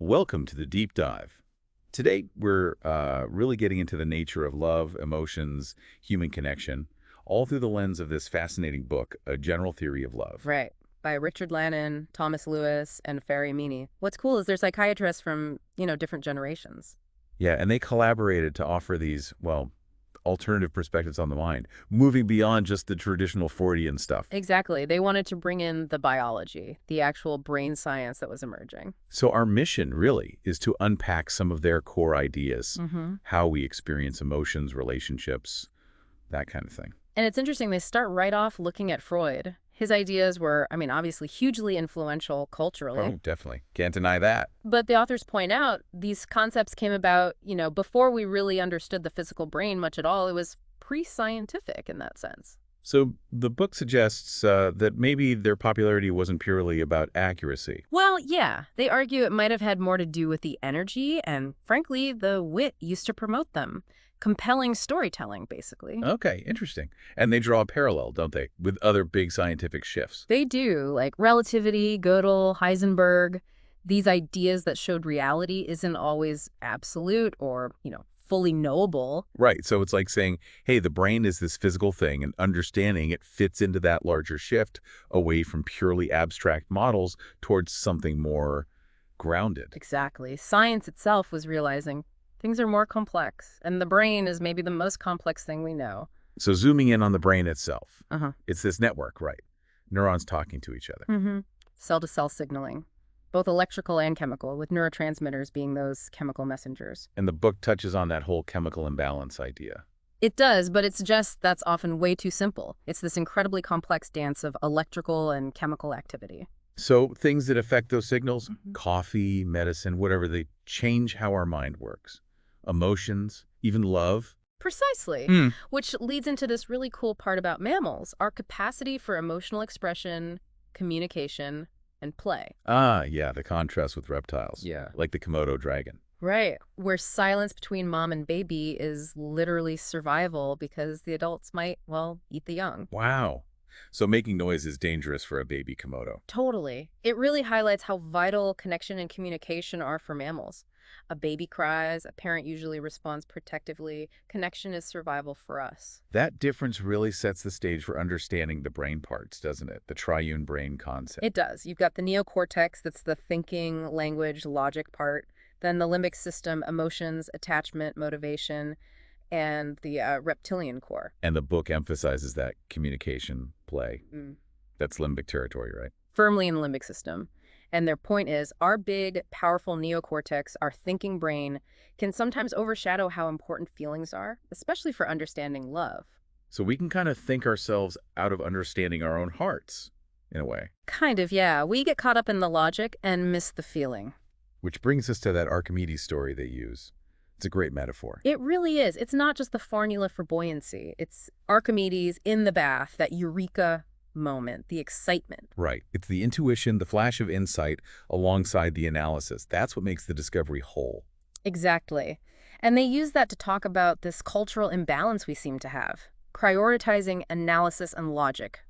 Welcome to the deep dive. Today, we're really getting into the nature of love, emotions, human connection, all through the lens of this fascinating book, A General Theory of Love. Right. By Richard Lannon, Thomas Lewis, and Amini. What's cool is they're psychiatrists from, different generations. Yeah, and they collaborated to offer these, well, alternative perspectives on the mind, moving beyond just the traditional Freudian stuff. Exactly. They wanted to bring in the biology, the actual brain science that was emerging. So our mission, really, is to unpack some of their core ideas, Mm-hmm. how we experience emotions, relationships, that kind of thing. And it's interesting, they start right off looking at Freud. His ideas were, obviously hugely influential culturally. Oh, definitely. Can't deny that. But the authors point out these concepts came about, before we really understood the physical brain much at all. It was pre-scientific in that sense. So the book suggests that maybe their popularity wasn't purely about accuracy. Well, yeah, they argue it might have had more to do with the energy and, frankly, the wit used to promote them. Compelling storytelling, basically. Okay, interesting. And they draw a parallel, don't they, with other big scientific shifts? They do, like relativity, Gödel, Heisenberg. These ideas that showed reality isn't always absolute or, fully knowable. Right. So it's like saying, hey, the brain is this physical thing, and understanding it fits into that larger shift away from purely abstract models towards something more grounded. Exactly. Science itself was realizing things are more complex, and the brain is maybe the most complex thing we know. So zooming in on the brain itself, Uh-huh. it's this network, right? Neurons talking to each other. Mm-hmm. Cell-to-cell signaling, both electrical and chemical, with neurotransmitters being those chemical messengers. And the book touches on that whole chemical imbalance idea. It does, but it's just that's often way too simple. It's this incredibly complex dance of electrical and chemical activity. So things that affect those signals, Mhm. coffee, medicine, whatever, they change how our mind works. Emotions, even love. Precisely. Mm. Which leads into this really cool part about mammals, our capacity for emotional expression, communication, and play. Ah, yeah, the contrast with reptiles. Yeah. Like the Komodo dragon. Right. Where silence between mom and baby is literally survival because the adults might, well, eat the young. Wow. So making noise is dangerous for a baby Komodo. Totally. It really highlights how vital connection and communication are for mammals. A baby cries, a parent usually responds protectively. Connection is survival for us. That difference really sets the stage for understanding the brain parts, doesn't it? The triune brain concept. It does. You've got the neocortex, that's the thinking, language, logic part. Then the limbic system, emotions, attachment, motivation, and the reptilian core. And the book emphasizes that communication, play. Mm. That's limbic territory, right? Firmly in the limbic system. And their point is, our big, powerful neocortex, our thinking brain, can sometimes overshadow how important feelings are, especially for understanding love. So we can kind of think ourselves out of understanding our own hearts, in a way. Kind of, yeah. We get caught up in the logic and miss the feeling. Which brings us to that Archimedes story they use. It's a great metaphor. It really is. It's not just the formula for buoyancy. It's Archimedes in the bath, that eureka moment, the excitement. Right. It's the intuition, the flash of insight, alongside the analysis. That's what makes the discovery whole. Exactly. And they use that to talk about this cultural imbalance we seem to have, prioritizing analysis and logic.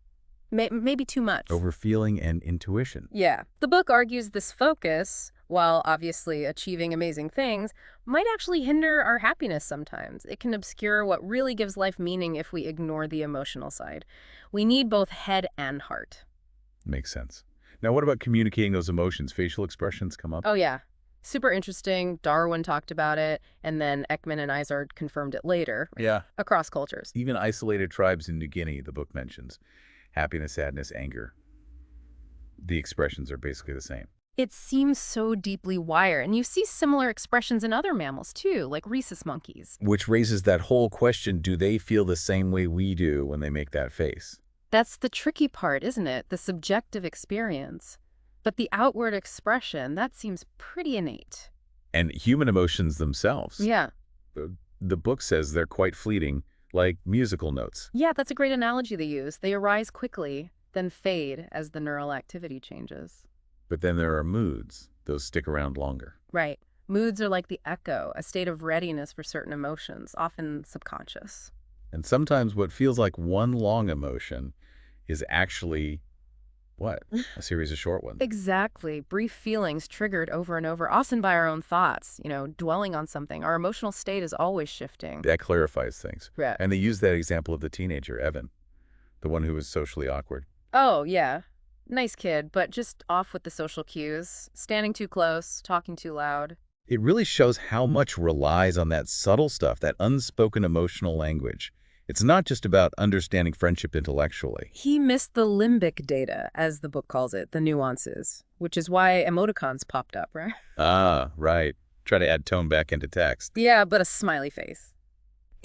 Maybe too much. Over feeling and intuition. Yeah. The book argues this focus, while obviously achieving amazing things, might actually hinder our happiness sometimes. It can obscure what really gives life meaning if we ignore the emotional side. We need both head and heart. Makes sense. Now, what about communicating those emotions? Facial expressions come up? Oh, yeah. Super interesting. Darwin talked about it, and then Ekman and Izard confirmed it later. Yeah. Across cultures. Even isolated tribes in New Guinea, the book mentions. Happiness, sadness, anger. The expressions are basically the same. It seems so deeply wired, and you see similar expressions in other mammals, too, like rhesus monkeys. Which raises that whole question, do they feel the same way we do when they make that face? That's the tricky part, isn't it? The subjective experience. But the outward expression, that seems pretty innate. And human emotions themselves. Yeah. The book says they're quite fleeting, like musical notes. Yeah, that's a great analogy they use. They arise quickly, then fade as the neural activity changes. But then there are moods. Those stick around longer. Right. Moods are like the echo, a state of readiness for certain emotions, often subconscious. And sometimes what feels like one long emotion is actually What? A series of short ones. Exactly. Brief feelings triggered over and over, often by our own thoughts, dwelling on something. Our emotional state is always shifting. That clarifies things. Right. And they use that example of the teenager, Evan, the one who was socially awkward. Oh, yeah. Nice kid, but just off with the social cues. Standing too close, talking too loud. It really shows how much relies on that subtle stuff, that unspoken emotional language. It's not just about understanding friendship intellectually. He missed the limbic data, as the book calls it, the nuances, which is why emoticons popped up, right? Ah, right. Try to add tone back into text. Yeah, but a smiley face.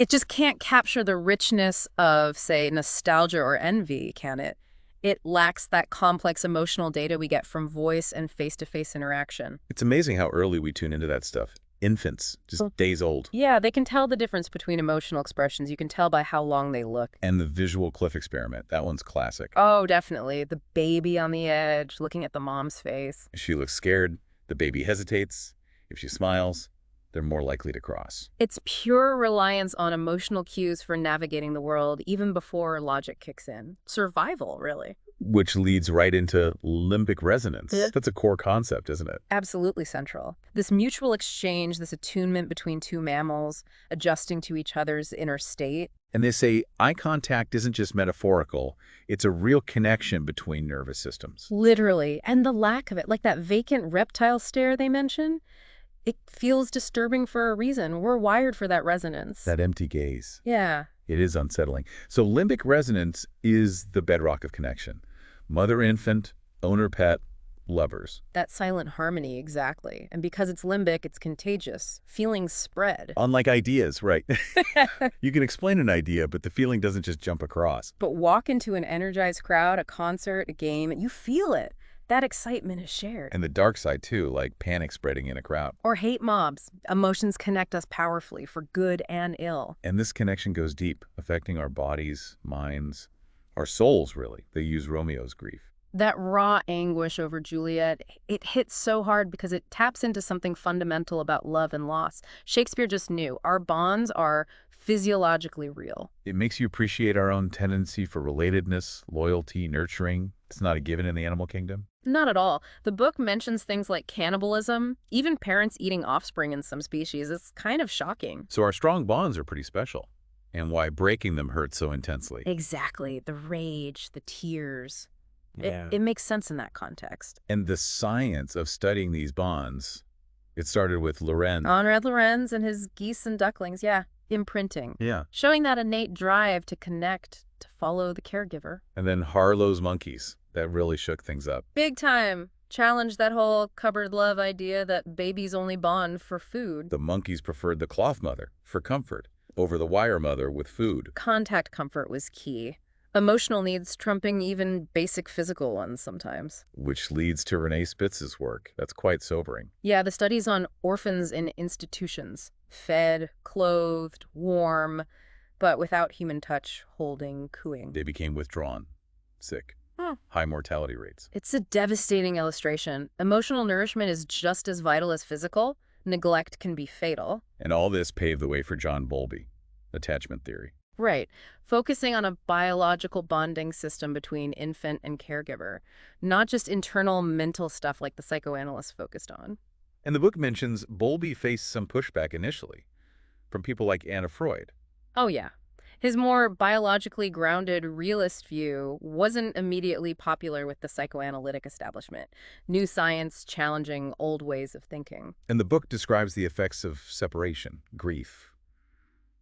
It just can't capture the richness of, say, nostalgia or envy, can it? It lacks that complex emotional data we get from voice and face-to-face interaction. It's amazing how early we tune into that stuff. Infants, just days old. Yeah, they can tell the difference between emotional expressions. You can tell by how long they look. And the visual cliff experiment, that one's classic. Oh, definitely. The baby on the edge, looking at the mom's face. If she looks scared, the baby hesitates. If she smiles, they're more likely to cross. It's pure reliance on emotional cues for navigating the world, even before logic kicks in. Survival, really. Which leads right into limbic resonance. Yeah. That's a core concept, isn't it? Absolutely central. This mutual exchange, this attunement between two mammals, adjusting to each other's inner state. And they say eye contact isn't just metaphorical, it's a real connection between nervous systems. Literally. And the lack of it, like that vacant reptile stare they mention, it feels disturbing for a reason. We're wired for that resonance. That empty gaze. Yeah. It is unsettling. So limbic resonance is the bedrock of connection. Mother-infant, owner-pet, lovers. That silent harmony, exactly. And because it's limbic, it's contagious. Feelings spread. Unlike ideas, right? You can explain an idea, but the feeling doesn't just jump across. But walk into an energized crowd, a concert, a game, and you feel it. That excitement is shared. And the dark side, too, like panic spreading in a crowd. Or hate mobs. Emotions connect us powerfully for good and ill. And this connection goes deep, affecting our bodies, minds, our souls, really. They use Romeo's grief. That raw anguish over Juliet, it hits so hard because it taps into something fundamental about love and loss. Shakespeare just knew our bonds are physiologically real. It makes you appreciate our own tendency for relatedness, loyalty, nurturing. It's not a given in the animal kingdom. Not at all. The book mentions things like cannibalism, even parents eating offspring in some species. It's kind of shocking. So our strong bonds are pretty special, and why breaking them hurts so intensely. Exactly. The rage, the tears. Yeah. It makes sense in that context. And the science of studying these bonds, it started with Lorenz. Conrad Lorenz and his geese and ducklings, yeah. Imprinting. Yeah. Showing that innate drive to connect, to follow the caregiver. And then Harlow's monkeys. That really shook things up. Big time. Challenged that whole cupboard love idea that babies only bond for food. The monkeys preferred the cloth mother for comfort over the wire mother with food. Contact comfort was key. Emotional needs trumping even basic physical ones sometimes. Which leads to Renee Spitz's work. That's quite sobering. Yeah, the studies on orphans in institutions. Fed, clothed, warm, but without human touch, holding, cooing. They became withdrawn, sick, Hmm. high mortality rates. It's a devastating illustration. Emotional nourishment is just as vital as physical. Neglect can be fatal. And all this paved the way for John Bowlby, attachment theory. Right. Focusing on a biological bonding system between infant and caregiver, not just internal mental stuff like the psychoanalyst focused on. And the book mentions Bowlby faced some pushback initially from people like Anna Freud. Oh, yeah. His more biologically grounded realist view wasn't immediately popular with the psychoanalytic establishment. New science challenging old ways of thinking. And the book describes the effects of separation, grief.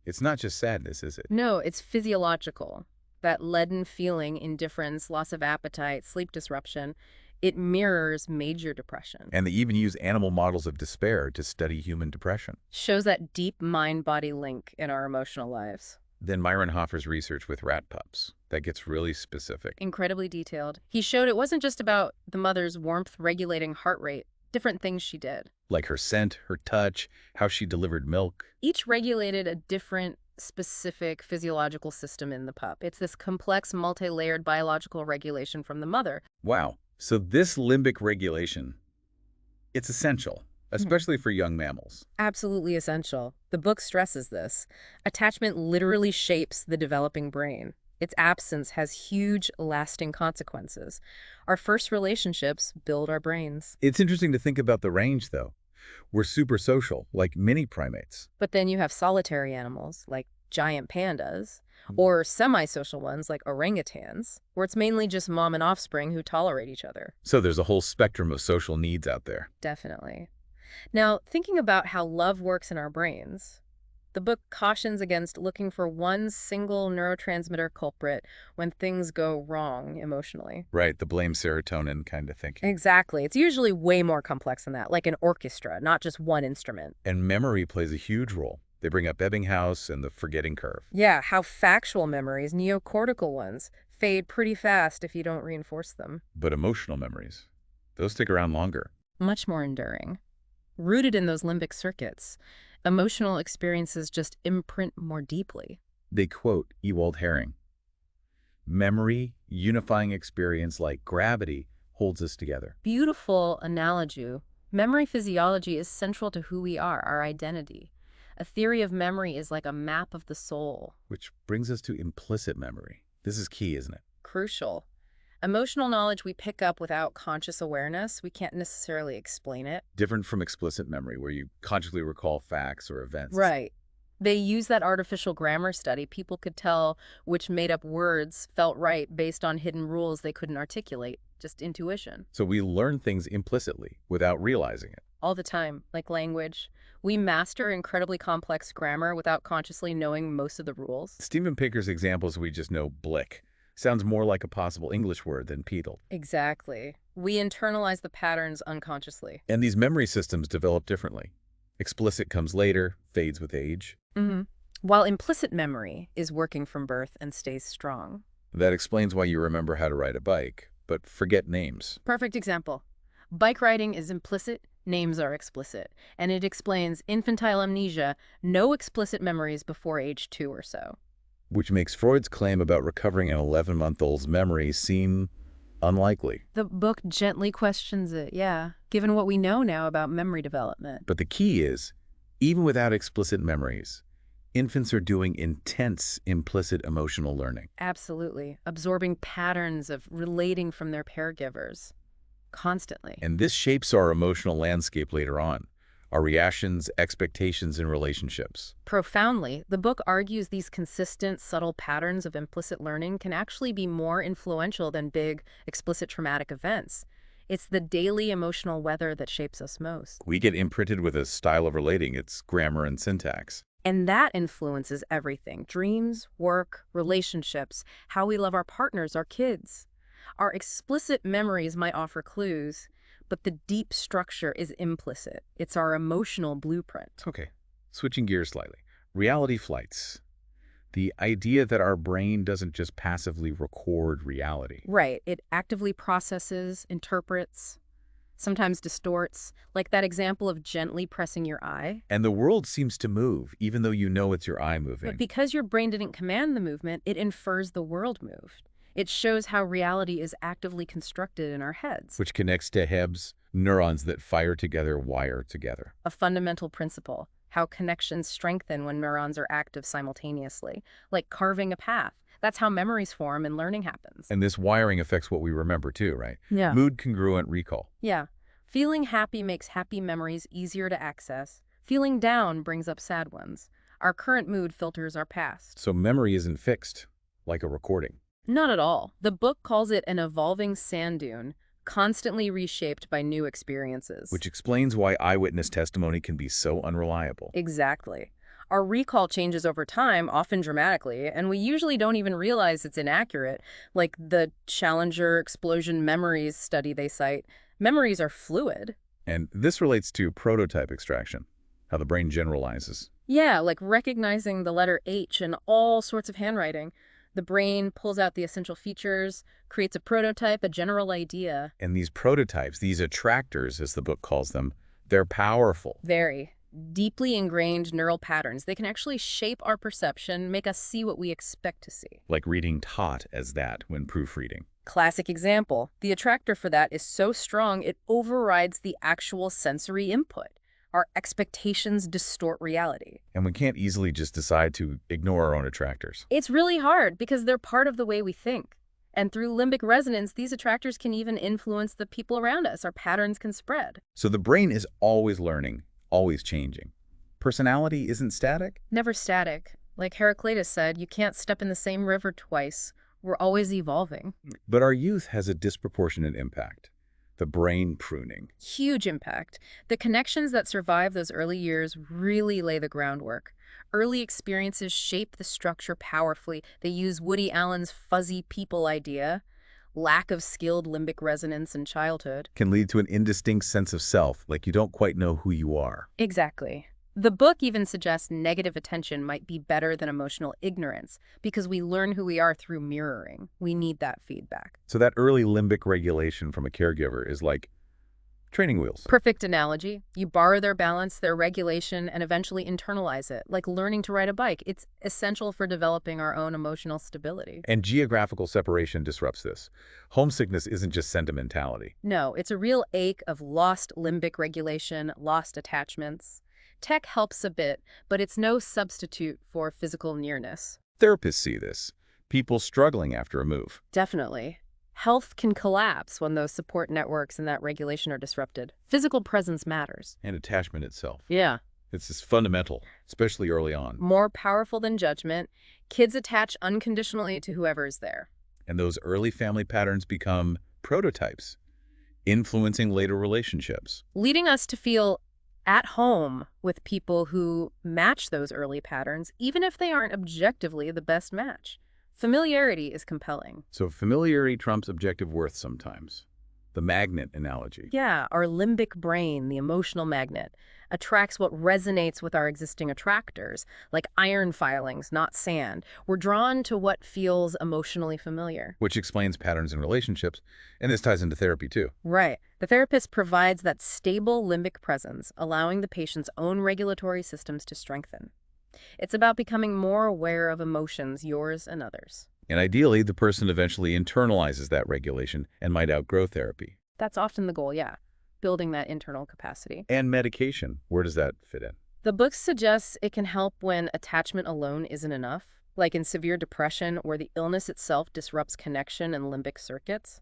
It's not just sadness, is it? No, it's physiological. That leaden feeling, indifference, loss of appetite, sleep disruption, it mirrors major depression. And they even use animal models of despair to study human depression. Shows that deep mind-body link in our emotional lives. Then Myron Hoffer's research with rat pups. That gets really specific. Incredibly detailed. He showed it wasn't just about the mother's warmth regulating heart rate, different things she did. Like her scent, her touch, how she delivered milk. Each regulated a different, specific physiological system in the pup. It's this complex, multi-layered biological regulation from the mother. Wow. So this limbic regulation, it's essential, especially for young mammals. Absolutely essential. The book stresses this. Attachment literally shapes the developing brain. Its absence has huge, lasting consequences. Our first relationships build our brains. It's interesting to think about the range, though. We're super social, like mini primates. But then you have solitary animals, like giant pandas, Mm. or semi-social ones, like orangutans, where it's mainly just mom and offspring who tolerate each other. So there's a whole spectrum of social needs out there. Definitely. Now, thinking about how love works in our brains, the book cautions against looking for one single neurotransmitter culprit when things go wrong emotionally. Right, the blame serotonin kind of thinking. Exactly. It's usually way more complex than that, like an orchestra, not just one instrument. And memory plays a huge role. They bring up Ebbinghaus and the forgetting curve. Yeah, how factual memories, neocortical ones, fade pretty fast if you don't reinforce them. But emotional memories, those stick around longer. Much more enduring. Rooted in those limbic circuits, emotional experiences just imprint more deeply. They quote Ewald Herring. Memory, unifying experience like gravity, holds us together. Beautiful analogy. Memory physiology is central to who we are, our identity. A theory of memory is like a map of the soul. Which brings us to implicit memory. This is key, isn't it? Crucial. Emotional knowledge we pick up without conscious awareness. We can't necessarily explain it. Different from explicit memory, where you consciously recall facts or events. Right. They use that artificial grammar study. People could tell which made-up words felt right based on hidden rules they couldn't articulate. Just intuition. So we learn things implicitly without realizing it. All the time, like language. We master incredibly complex grammar without consciously knowing most of the rules. Steven Pinker's examples, we just know blick. Sounds more like a possible English word than peedled. Exactly. We internalize the patterns unconsciously. And these memory systems develop differently. Explicit comes later, fades with age. While implicit memory is working from birth and stays strong. That explains why you remember how to ride a bike, but forget names. Perfect example. Bike riding is implicit, names are explicit, and it explains infantile amnesia, no explicit memories before age 2 or so. Which makes Freud's claim about recovering an 11-month-old's memory seem unlikely. The book gently questions it, yeah, given what we know now about memory development. But the key is, even without explicit memories, infants are doing intense implicit emotional learning. Absolutely. Absorbing patterns of relating from their caregivers. Constantly. And this shapes our emotional landscape later on, our reactions, expectations, and relationships. Profoundly, the book argues these consistent, subtle patterns of implicit learning can actually be more influential than big, explicit traumatic events. It's the daily emotional weather that shapes us most. We get imprinted with a style of relating, its grammar and syntax. And that influences everything. Dreams, work, relationships, how we love our partners, our kids. Our explicit memories might offer clues, but the deep structure is implicit. It's our emotional blueprint. Okay, switching gears slightly. Reality flights. The idea that our brain doesn't just passively record reality. Right. It actively processes, interprets, sometimes distorts, like that example of gently pressing your eye. And the world seems to move, even though you know it's your eye moving. But because your brain didn't command the movement, it infers the world moved. It shows how reality is actively constructed in our heads. Which connects to Hebb's neurons that fire together, wire together. A fundamental principle, how connections strengthen when neurons are active simultaneously, like carving a path. That's how memories form and learning happens. And this wiring affects what we remember too, right? Yeah. Mood congruent recall. Yeah. Feeling happy makes happy memories easier to access. Feeling down brings up sad ones. Our current mood filters our past. So memory isn't fixed, like a recording. Not at all. The book calls it an evolving sand dune, constantly reshaped by new experiences. Which explains why eyewitness testimony can be so unreliable. Exactly. Our recall changes over time, often dramatically, and we usually don't even realize it's inaccurate, like the Challenger explosion memories study they cite. Memories are fluid. And this relates to prototype extraction, how the brain generalizes. Yeah, like recognizing the letter H in all sorts of handwriting. The brain pulls out the essential features, creates a prototype, a general idea. And these prototypes, these attractors, as the book calls them, they're powerful. Very deeply ingrained neural patterns. They can actually shape our perception, make us see what we expect to see. Like reading taught as that when proofreading. Classic example. The attractor for that is so strong it overrides the actual sensory input. Our expectations distort reality. And we can't easily just decide to ignore our own attractors. It's really hard because they're part of the way we think. And through limbic resonance, these attractors can even influence the people around us. Our patterns can spread. So the brain is always learning, always changing. Personality isn't static? Never static. Like Heraclitus said, you can't step in the same river twice. We're always evolving. But our youth has a disproportionate impact. The brain pruning. Huge impact. The connections that survive those early years really lay the groundwork. Early experiences shape the structure powerfully. They use Woody Allen's fuzzy people idea. Lack of skilled limbic resonance in childhood. Can lead to an indistinct sense of self, like you don't quite know who you are. Exactly. The book even suggests negative attention might be better than emotional ignorance because we learn who we are through mirroring. We need that feedback. So that early limbic regulation from a caregiver is like training wheels. Perfect analogy. You borrow their balance, their regulation, and eventually internalize it, like learning to ride a bike. It's essential for developing our own emotional stability. And geographical separation disrupts this. Homesickness isn't just sentimentality. No, it's a real ache of lost limbic regulation, lost attachments. Tech helps a bit, but it's no substitute for physical nearness. Therapists see this. People struggling after a move. Definitely. Health can collapse when those support networks and that regulation are disrupted. Physical presence matters. And attachment itself. Yeah. It's just fundamental, especially early on. More powerful than judgment, kids attach unconditionally to whoever is there. And those early family patterns become prototypes, influencing later relationships. Leading us to feel at home with people who match those early patterns, even if they aren't objectively the best match. Familiarity is compelling. So familiarity trumps objective worth sometimes. The magnet analogy. Yeah, our limbic brain, the emotional magnet, attracts what resonates with our existing attractors, like iron filings, not sand. We're drawn to what feels emotionally familiar. Which explains patterns in relationships, and this ties into therapy too. Right. The therapist provides that stable limbic presence, allowing the patient's own regulatory systems to strengthen. It's about becoming more aware of emotions, yours and others. And ideally, the person eventually internalizes that regulation and might outgrow therapy. That's often the goal, yeah. Building that internal capacity. And medication, where does that fit in? The book suggests it can help when attachment alone isn't enough, like in severe depression where the illness itself disrupts connection and limbic circuits.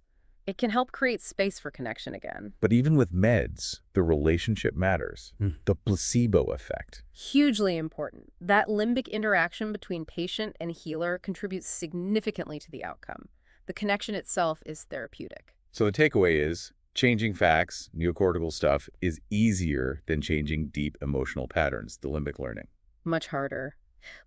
It can help create space for connection again. But even with meds, the relationship matters. The placebo effect. Hugely important. That limbic interaction between patient and healer contributes significantly to the outcome. The connection itself is therapeutic. So the takeaway is, changing facts, neocortical stuff, is easier than changing deep emotional patterns, the limbic learning. Much harder.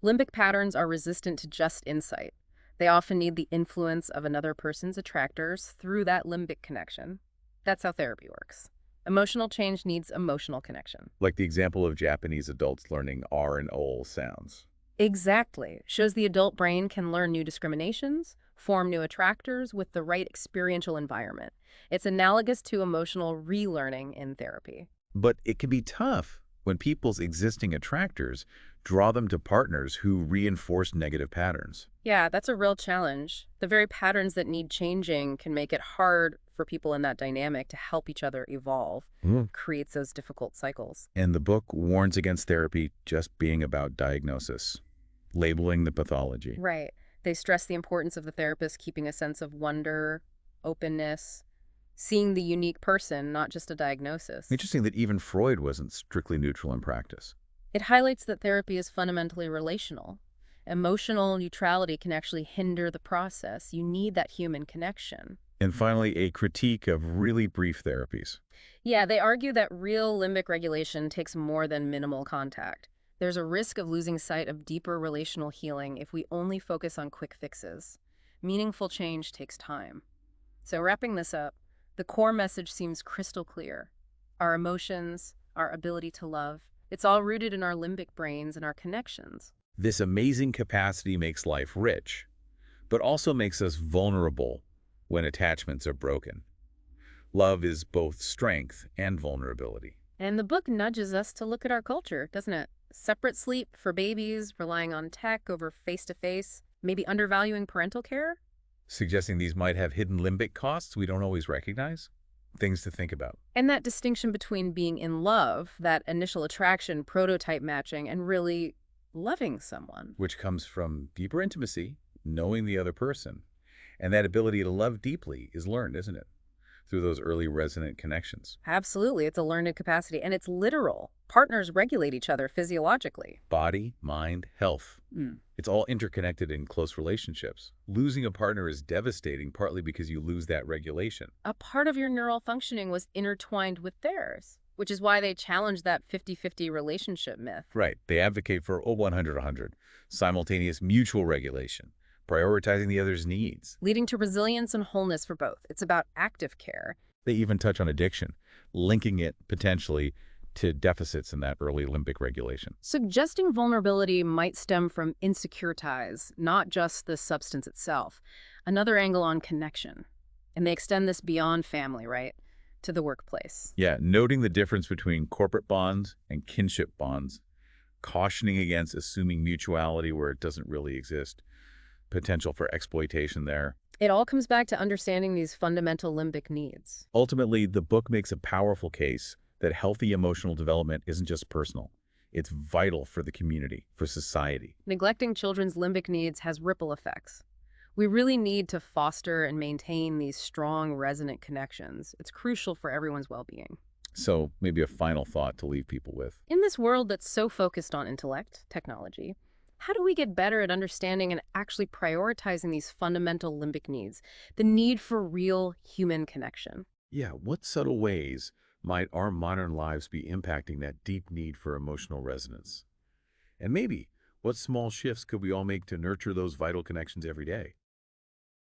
Limbic patterns are resistant to just insight. They often need the influence of another person's attractors through that limbic connection. That's how therapy works. Emotional change needs emotional connection. Like the example of Japanese adults learning R and O sounds. Exactly. Shows the adult brain can learn new discriminations, form new attractors with the right experiential environment. It's analogous to emotional relearning in therapy. But it can be tough when people's existing attractors draw them to partners who reinforce negative patterns. Yeah, that's a real challenge. The very patterns that need changing can make it hard for people in that dynamic to help each other evolve. Creates those difficult cycles. And the book warns against therapy just being about diagnosis, labeling the pathology. Right. They stress the importance of the therapist keeping a sense of wonder, openness, seeing the unique person, not just a diagnosis. Interesting that even Freud wasn't strictly neutral in practice. It highlights that therapy is fundamentally relational. Emotional neutrality can actually hinder the process. You need that human connection. And finally, a critique of really brief therapies. Yeah, they argue that real limbic regulation takes more than minimal contact. There's a risk of losing sight of deeper relational healing if we only focus on quick fixes. Meaningful change takes time. So wrapping this up, the core message seems crystal clear. Our emotions, our ability to love, it's all rooted in our limbic brains and our connections. This amazing capacity makes life rich, but also makes us vulnerable when attachments are broken. Love is both strength and vulnerability. And the book nudges us to look at our culture, doesn't it? Separate sleep for babies, relying on tech over face-to-face, maybe undervaluing parental care? Suggesting these might have hidden limbic costs we don't always recognize? Things to think about, And that distinction between being in love, that initial attraction, prototype matching, and really loving someone. which comes from deeper intimacy, knowing the other person. And that ability to love deeply is learned, isn't it? Through those early resonant connections. Absolutely. It's a learned capacity, and it's literal. Partners regulate each other physiologically. Body, mind, health. Mm. It's all interconnected in close relationships. Losing a partner is devastating, partly because you lose that regulation. A part of your neural functioning was intertwined with theirs, which is why they challenge that 50-50 relationship myth. Right. They advocate for 100-100, simultaneous mutual regulation, prioritizing the other's needs. Leading to resilience and wholeness for both. It's about active care. They even touch on addiction, linking it potentially to deficits in that early limbic regulation. Suggesting vulnerability might stem from insecure ties, not just the substance itself. Another angle on connection. And they extend this beyond family, right? To the workplace. Yeah, noting the difference between corporate bonds and kinship bonds, cautioning against assuming mutuality where it doesn't really exist, potential for exploitation there. It all comes back to understanding these fundamental limbic needs. Ultimately, the book makes a powerful case that healthy emotional development isn't just personal. It's vital for the community, for society. Neglecting children's limbic needs has ripple effects. We really need to foster and maintain these strong, resonant connections. It's crucial for everyone's well-being. So maybe a final thought to leave people with. In this world that's so focused on intellect, technology, how do we get better at understanding and actually prioritizing these fundamental limbic needs, the need for real human connection? Yeah, what subtle ways might our modern lives be impacting that deep need for emotional resonance? And maybe, what small shifts could we all make to nurture those vital connections every day?